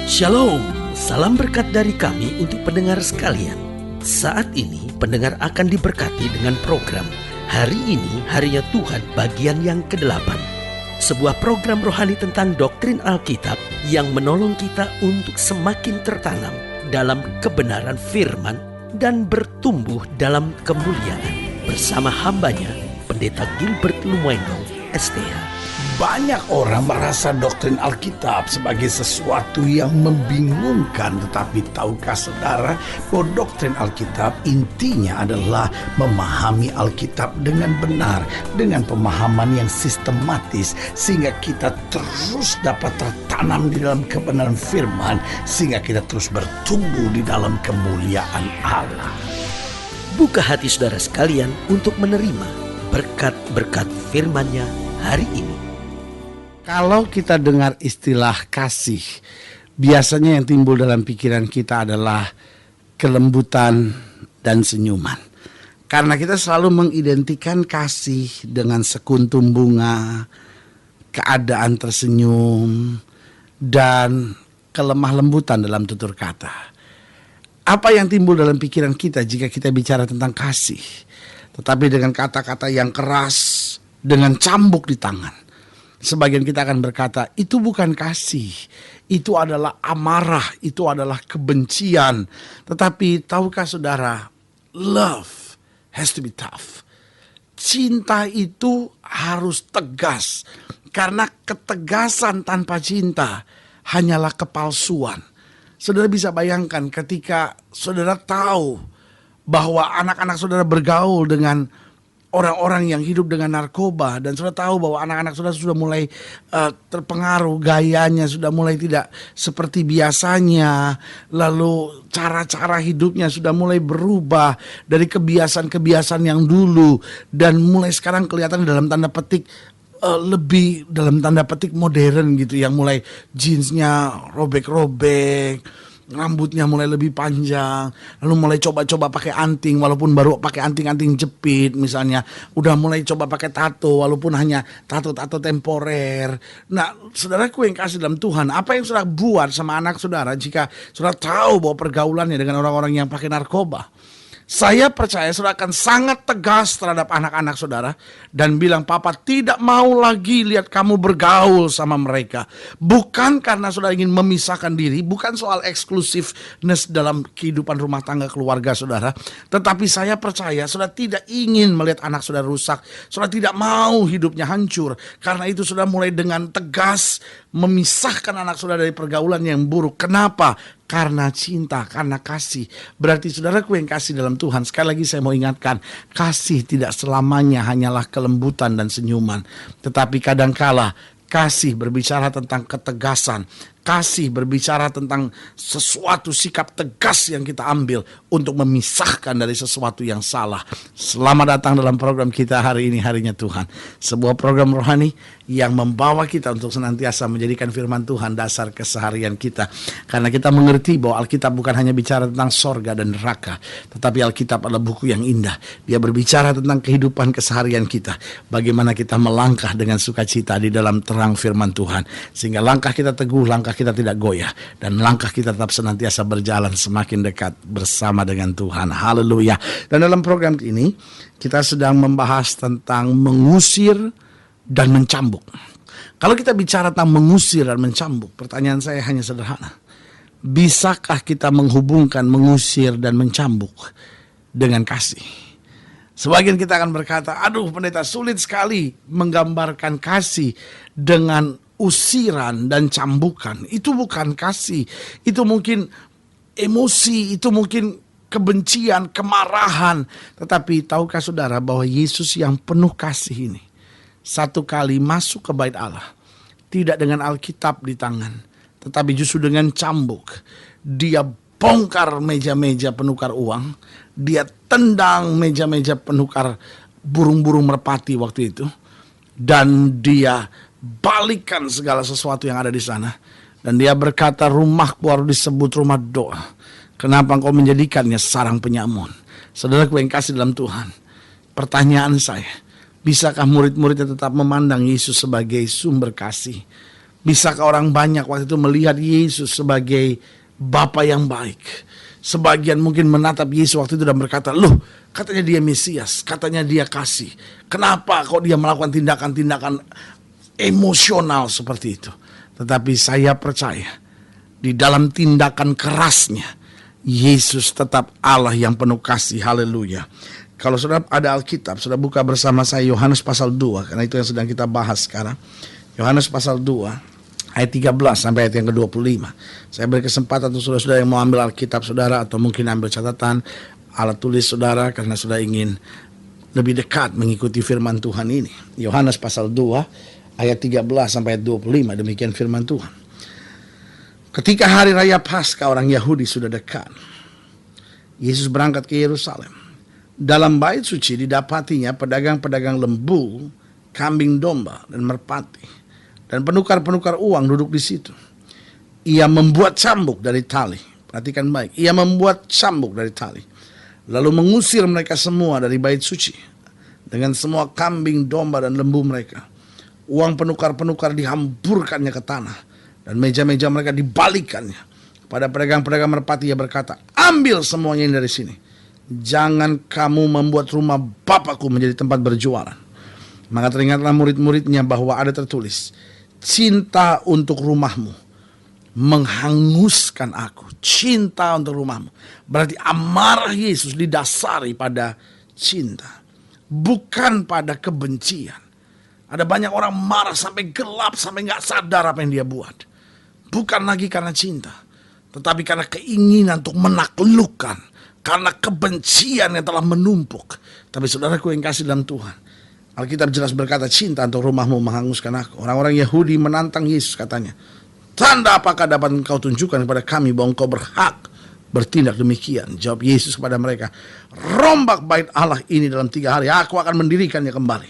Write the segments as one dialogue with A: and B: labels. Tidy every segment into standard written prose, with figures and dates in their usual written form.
A: Shalom, salam berkat dari kami untuk pendengar sekalian. Saat ini pendengar akan diberkati dengan program Hari Ini Harinya Tuhan bagian yang ke-8. Sebuah program rohani tentang doktrin Alkitab yang menolong kita untuk semakin tertanam dalam kebenaran firman dan bertumbuh dalam kemuliaan. Bersama hambanya, Pendeta Gilbert Lumendo, STH.
B: Banyak orang merasa doktrin Alkitab sebagai sesuatu yang membingungkan. Tetapi tahukah saudara bahwa doktrin Alkitab intinya adalah memahami Alkitab dengan benar, dengan pemahaman yang sistematis, sehingga kita terus dapat tertanam di dalam kebenaran firman, sehingga kita terus bertumbuh di dalam kemuliaan Allah.
A: Buka hati saudara sekalian untuk menerima berkat-berkat firman-Nya hari ini.
B: Kalau kita dengar istilah kasih, biasanya yang timbul dalam pikiran kita adalah kelembutan dan senyuman. Karena kita selalu mengidentikan kasih dengan sekuntum bunga, keadaan tersenyum, dan kelemah lembutan dalam tutur kata. Apa yang timbul dalam pikiran kita jika kita bicara tentang kasih? Tetapi dengan kata-kata yang keras, dengan cambuk di tangan. Sebagian kita akan berkata, itu bukan kasih, itu adalah amarah, itu adalah kebencian. Tetapi tahukah saudara, love has to be tough. Cinta itu harus tegas, karena ketegasan tanpa cinta hanyalah kepalsuan. Saudara bisa bayangkan ketika saudara tahu bahwa anak-anak saudara bergaul dengan orang-orang yang hidup dengan narkoba, dan sudah tahu bahwa anak-anak sudah mulai terpengaruh, gayanya sudah mulai tidak seperti biasanya, lalu cara-cara hidupnya sudah mulai berubah dari kebiasaan-kebiasaan yang dulu, dan mulai sekarang kelihatan dalam tanda petik lebih dalam tanda petik modern gitu, yang mulai jeansnya robek-robek, rambutnya mulai lebih panjang, lalu mulai coba-coba pakai anting walaupun baru pakai anting-anting jepit misalnya, udah mulai coba pakai tato walaupun hanya tato-tato temporer. Nah, saudaraku yang kasih dalam Tuhan, apa yang saudara buat sama anak saudara jika saudara tahu bahwa pergaulannya dengan orang-orang yang pakai narkoba? Saya percaya saudara akan sangat tegas terhadap anak-anak saudara dan bilang, papa tidak mau lagi lihat kamu bergaul sama mereka. Bukan karena saudara ingin memisahkan diri, bukan soal eksklusifness dalam kehidupan rumah tangga keluarga saudara. Tetapi saya percaya saudara tidak ingin melihat anak saudara rusak. Saudara tidak mau hidupnya hancur. Karena itu saudara mulai dengan tegas memisahkan anak saudara dari pergaulan yang buruk. Kenapa? Karena cinta, karena kasih. Berarti saudaraku yang kasih dalam Tuhan, sekali lagi saya mau ingatkan, kasih tidak selamanya hanyalah kelembutan dan senyuman. Tetapi kadangkala kasih berbicara tentang ketegasan. Kasih berbicara tentang sesuatu sikap tegas yang kita ambil untuk memisahkan dari sesuatu yang salah. Selamat datang dalam program kita hari ini, Harinya Tuhan. Sebuah program rohani yang membawa kita untuk senantiasa menjadikan firman Tuhan dasar keseharian kita. Karena kita mengerti bahwa Alkitab bukan hanya bicara tentang sorga dan neraka, tetapi Alkitab adalah buku yang indah. Dia berbicara tentang kehidupan keseharian kita. Bagaimana kita melangkah dengan sukacita di dalam terang firman Tuhan. Sehingga langkah kita teguh, langkah kita tidak goyah, dan langkah kita tetap senantiasa berjalan semakin dekat bersama dengan Tuhan. Haleluya. Dan dalam program ini kita sedang membahas tentang mengusir dan mencambuk. Kalau kita bicara tentang mengusir dan mencambuk, pertanyaan saya hanya sederhana. Bisakah kita menghubungkan mengusir dan mencambuk dengan kasih? Sebagian kita akan berkata, aduh pendeta, sulit sekali menggambarkan kasih dengan usiran dan cambukan. Itu bukan kasih. Itu mungkin emosi, itu mungkin kebencian, kemarahan. Tetapi tahukah saudara bahwa Yesus yang penuh kasih ini satu kali masuk ke bait Allah, tidak dengan Alkitab di tangan, tetapi justru dengan cambuk. Dia bongkar meja-meja penukar uang, dia tendang meja-meja penukar burung-burung merpati waktu itu, dan dia balikan segala sesuatu yang ada di sana. Dan dia berkata, rumahku harus disebut rumah doa. Kenapa engkau menjadikannya sarang penyamun? Saudaraku yang kasih dalam Tuhan, pertanyaan saya, bisakah murid-muridnya tetap memandang Yesus sebagai sumber kasih? Bisakah orang banyak waktu itu melihat Yesus sebagai Bapa yang baik? Sebagian mungkin menatap Yesus waktu itu dan berkata, loh, katanya dia Mesias, katanya dia kasih. Kenapa kok dia melakukan tindakan-tindakan emosional seperti itu? Tetapi saya percaya, di dalam tindakan kerasnya, Yesus tetap Allah yang penuh kasih. Haleluya. Kalau sudah ada Alkitab, sudah buka bersama saya Yohanes pasal 2, karena itu yang sedang kita bahas sekarang. Yohanes pasal 2 ayat 13 sampai ayat yang ke-25. Saya beri kesempatan untuk saudara-saudara yang mau ambil Alkitab saudara, atau mungkin ambil catatan, alat tulis saudara, karena sudah ingin lebih dekat mengikuti firman Tuhan ini. Yohanes pasal 2 ayat 13 sampai ayat 25, demikian firman Tuhan. Ketika hari raya Paskah orang Yahudi sudah dekat, Yesus berangkat ke Yerusalem. Dalam bait suci didapatinya pedagang-pedagang lembu, kambing domba, dan merpati. Dan penukar-penukar uang duduk di situ. Ia membuat cambuk dari tali. Perhatikan baik. Ia membuat cambuk dari tali. Lalu mengusir mereka semua dari bait suci. Dengan semua kambing, domba, dan lembu mereka. Uang penukar-penukar dihamburkannya ke tanah. Dan meja-meja mereka dibalikannya. Pada pedagang-pedagang merpati ia berkata, ambil semuanya ini dari sini. Jangan kamu membuat rumah Bapakku menjadi tempat berjualan. Maka teringatlah murid-muridnya bahwa ada tertulis, cinta untuk rumahmu menghanguskan aku. Cinta untuk rumahmu. Berarti amarah Yesus didasari pada cinta, bukan pada kebencian. Ada banyak orang marah sampai gelap, sampai gak sadar apa yang dia buat. Bukan lagi karena cinta, tetapi karena keinginan untuk menaklukkan, karena kebencian yang telah menumpuk. Tapi saudaraku yang kasih dalam Tuhan, Alkitab jelas berkata, cinta untuk rumahmu menghanguskan aku. Orang-orang Yahudi menantang Yesus, katanya, tanda apakah dapat engkau tunjukkan kepada kami bahwa engkau berhak bertindak demikian? Jawab Yesus kepada mereka, rombak bait Allah ini dalam 3 hari, aku akan mendirikannya kembali.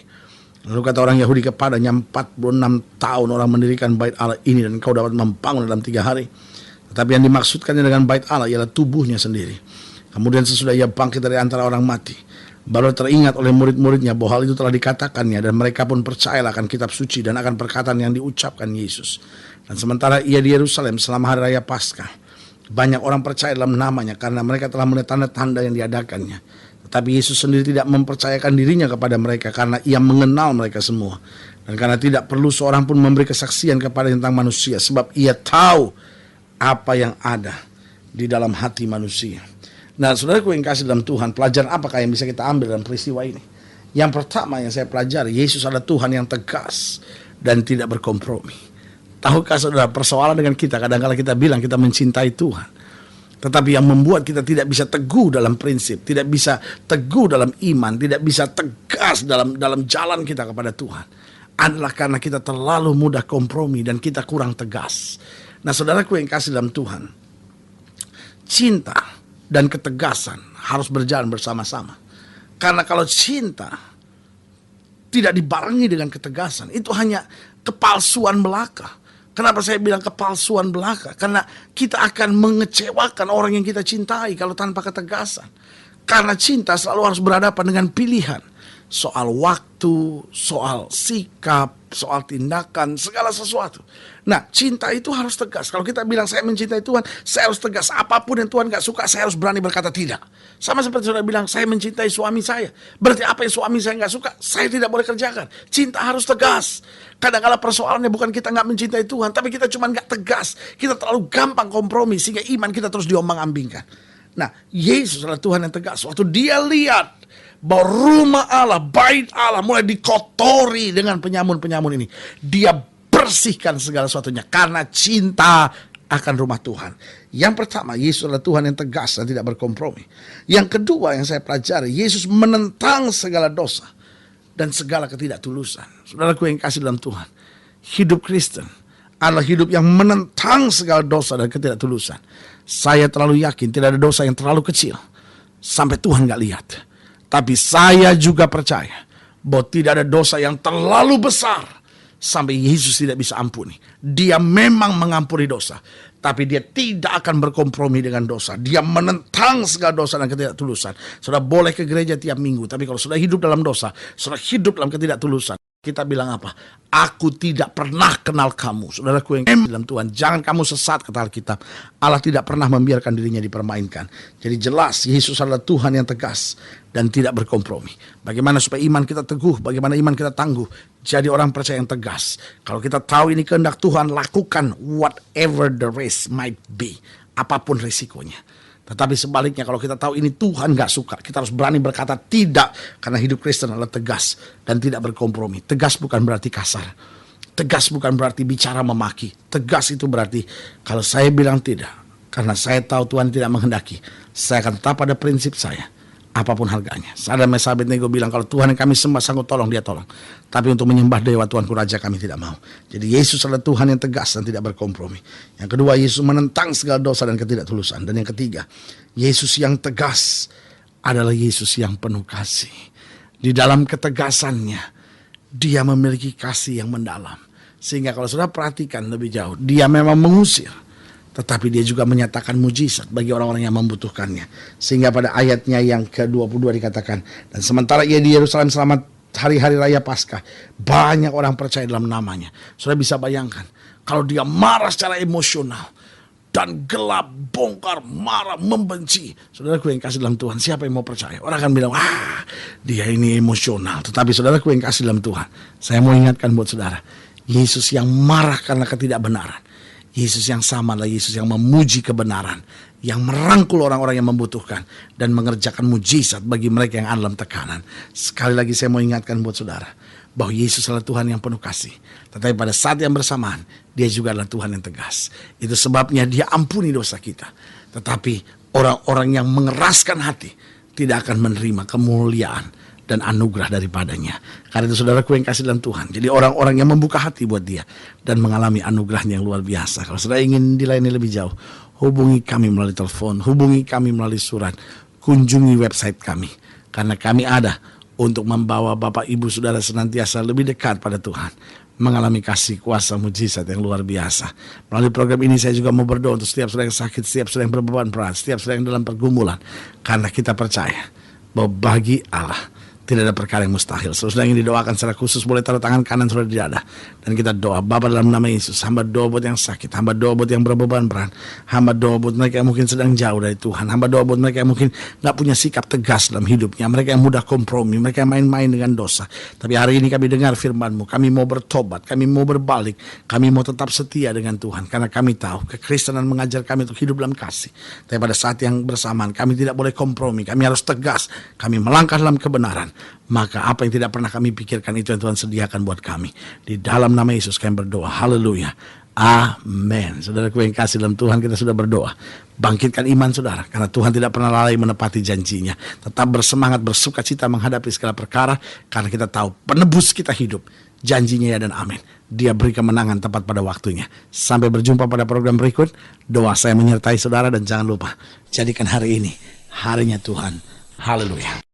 B: Lalu kata orang Yahudi kepadanya, 46 tahun orang mendirikan bait Allah ini, dan engkau dapat membangun dalam 3 hari. Tetapi yang dimaksudkannya dengan bait Allah ialah tubuhnya sendiri. Kemudian sesudah ia bangkit dari antara orang mati, baru teringat oleh murid-muridnya bahwa hal itu telah dikatakannya, dan mereka pun percayalah akan kitab suci dan akan perkataan yang diucapkan Yesus. Dan sementara ia di Yerusalem selama hari raya Paskah, banyak orang percaya dalam namanya karena mereka telah melihat tanda-tanda yang diadakannya. Tetapi Yesus sendiri tidak mempercayakan dirinya kepada mereka karena ia mengenal mereka semua. Dan karena tidak perlu seorang pun memberi kesaksian kepada tentang manusia, sebab ia tahu apa yang ada di dalam hati manusia. Nah, saudaraku yang kasih dalam Tuhan, pelajaran apakah yang bisa kita ambil dalam peristiwa ini? Yang pertama yang saya pelajari, Yesus adalah Tuhan yang tegas dan tidak berkompromi. Tahukah saudara, persoalan dengan kita, kadang-kadang kita bilang kita mencintai Tuhan, tetapi yang membuat kita tidak bisa teguh dalam prinsip, tidak bisa teguh dalam iman, tidak bisa tegas dalam jalan kita kepada Tuhan, adalah karena kita terlalu mudah kompromi dan kita kurang tegas. Nah, saudaraku yang kasih dalam Tuhan, cinta dan ketegasan harus berjalan bersama-sama. Karena kalau cinta tidak dibarengi dengan ketegasan, itu hanya kepalsuan belaka. Kenapa saya bilang kepalsuan belaka? Karena kita akan mengecewakan orang yang kita cintai kalau tanpa ketegasan. Karena cinta selalu harus berhadapan dengan pilihan. Soal waktu, soal sikap, soal tindakan, segala sesuatu. Nah, cinta itu harus tegas. Kalau kita bilang saya mencintai Tuhan, saya harus tegas. Apapun yang Tuhan gak suka, saya harus berani berkata tidak. Sama seperti saudara bilang, saya mencintai suami saya. Berarti apa yang suami saya gak suka, saya tidak boleh kerjakan. Cinta harus tegas. Kadang-kadang persoalannya bukan kita gak mencintai Tuhan, tapi kita cuma gak tegas. Kita terlalu gampang kompromi, sehingga iman kita terus diombang-ambingkan. Nah, Yesus adalah Tuhan yang tegas. Waktu dia lihat bahwa rumah Allah, bait Allah mulai dikotori dengan penyamun-penyamun ini, dia bersihkan segala sesuatunya karena cinta akan rumah Tuhan. Yang pertama, Yesus adalah Tuhan yang tegas dan tidak berkompromi. Yang kedua yang saya pelajari, Yesus menentang segala dosa dan segala ketidaktulusan. Saudaraku yang kasih dalam Tuhan, hidup Kristen adalah hidup yang menentang segala dosa dan ketidaktulusan. Saya terlalu yakin tidak ada dosa yang terlalu kecil sampai Tuhan gak lihat. Tapi saya juga percaya bahwa tidak ada dosa yang terlalu besar sampai Yesus tidak bisa ampuni. Dia memang mengampuni dosa, tapi dia tidak akan berkompromi dengan dosa. Dia menentang segala dosa dan ketidaktulusan. Saudara boleh ke gereja tiap minggu, tapi kalau sudah hidup dalam dosa, sudah hidup dalam ketidaktulusan, Kita bilang apa? Aku tidak pernah kenal kamu. Saudaraku yang dalam Tuhan, jangan kamu sesat, kata Alkitab. Allah tidak pernah membiarkan dirinya dipermainkan. Jadi jelas Yesus adalah Tuhan yang tegas dan tidak berkompromi. Bagaimana supaya iman kita teguh, bagaimana iman kita tangguh. Jadi orang percaya yang tegas. Kalau kita tahu ini kehendak Tuhan, lakukan whatever the risk might be. Apapun risikonya. Tetapi sebaliknya kalau kita tahu ini Tuhan gak suka, kita harus berani berkata tidak. Karena hidup Kristen adalah tegas dan tidak berkompromi. Tegas bukan berarti kasar. Tegas bukan berarti bicara memaki. Tegas itu berarti kalau saya bilang tidak, karena saya tahu Tuhan tidak menghendaki, saya akan tetap pada prinsip saya. Apapun harganya. Sadar Meshach Abednego bilang kalau Tuhan yang kami sembah sanggup tolong, dia tolong. Tapi untuk menyembah dewa Tuanku Raja kami tidak mau. Jadi Yesus adalah Tuhan yang tegas dan tidak berkompromi. Yang kedua, Yesus menentang segala dosa dan ketidaktulusan. Dan yang ketiga, Yesus yang tegas adalah Yesus yang penuh kasih. Di dalam ketegasannya, dia memiliki kasih yang mendalam. Sehingga kalau sudah perhatikan lebih jauh, dia memang mengusir, tetapi dia juga menyatakan mujizat bagi orang-orang yang membutuhkannya. Sehingga pada ayatnya yang ke-22 dikatakan, dan sementara ia di Yerusalem selama hari-hari raya Paskah, banyak orang percaya dalam namanya. Sudah bisa bayangkan, kalau dia marah secara emosional, dan gelap, bongkar, marah, membenci. Saudaraku yang kasih dalam Tuhan, siapa yang mau percaya? Orang akan bilang, dia ini emosional. Tetapi saudaraku yang kasih dalam Tuhan, saya mau ingatkan buat saudara, Yesus yang marah karena ketidakbenaran, Yesus yang sama adalah Yesus yang memuji kebenaran, yang merangkul orang-orang yang membutuhkan dan mengerjakan mujizat bagi mereka yang ada dalam tekanan. Sekali lagi saya mau ingatkan buat saudara bahwa Yesus adalah Tuhan yang penuh kasih. Tetapi pada saat yang bersamaan, dia juga adalah Tuhan yang tegas. Itu sebabnya dia ampuni dosa kita. Tetapi orang-orang yang mengeraskan hati tidak akan menerima kemuliaan dan anugerah daripadanya. Karena itu saudaraku yang kasih dalam Tuhan, jadi orang-orang yang membuka hati buat dia dan mengalami anugerahnya yang luar biasa. Kalau saudara ingin dilayani lebih jauh, hubungi kami melalui telepon, hubungi kami melalui surat, kunjungi website kami. Karena kami ada untuk membawa Bapak Ibu Saudara senantiasa lebih dekat pada Tuhan, mengalami kasih kuasa mujizat yang luar biasa. Melalui program ini saya juga mau berdoa untuk setiap saudara yang sakit, setiap saudara yang berbeban berat, setiap saudara yang dalam pergumulan. Karena kita percaya bahwa bagi Allah tidak ada perkara yang mustahil. Saudara yang didoakan secara khusus boleh taruh tangan kanan saudara di dada. Dan kita doa, Bapa dalam nama Yesus, hamba doa buat yang sakit, hamba doa buat yang berbeban berat, hamba doa buat mereka yang mungkin sedang jauh dari Tuhan, hamba doa buat mereka yang mungkin gak punya sikap tegas dalam hidupnya, mereka yang mudah kompromi, mereka yang main-main dengan dosa. Tapi hari ini kami dengar firman-Mu, kami mau bertobat, kami mau berbalik, kami mau tetap setia dengan Tuhan. Karena kami tahu kekristenan mengajar kami untuk hidup dalam kasih. Tapi pada saat yang bersamaan kami tidak boleh kompromi, kami harus tegas, kami melangkah dalam kebenaran. Maka apa yang tidak pernah kami pikirkan itu yang Tuhan sediakan buat kami. Di dalam nama Yesus kami berdoa. Haleluya. Amin. Saudaraku yang kasih dalam Tuhan, kita sudah berdoa. Bangkitkan iman saudara, karena Tuhan tidak pernah lalai menepati janjinya. Tetap bersemangat, bersuka cita menghadapi segala perkara, karena kita tahu penebus kita hidup. Janjinya ya dan amin. Dia beri kemenangan tepat pada waktunya. Sampai berjumpa pada program berikut. Doa saya menyertai saudara, dan jangan lupa, jadikan hari ini harinya Tuhan. Haleluya.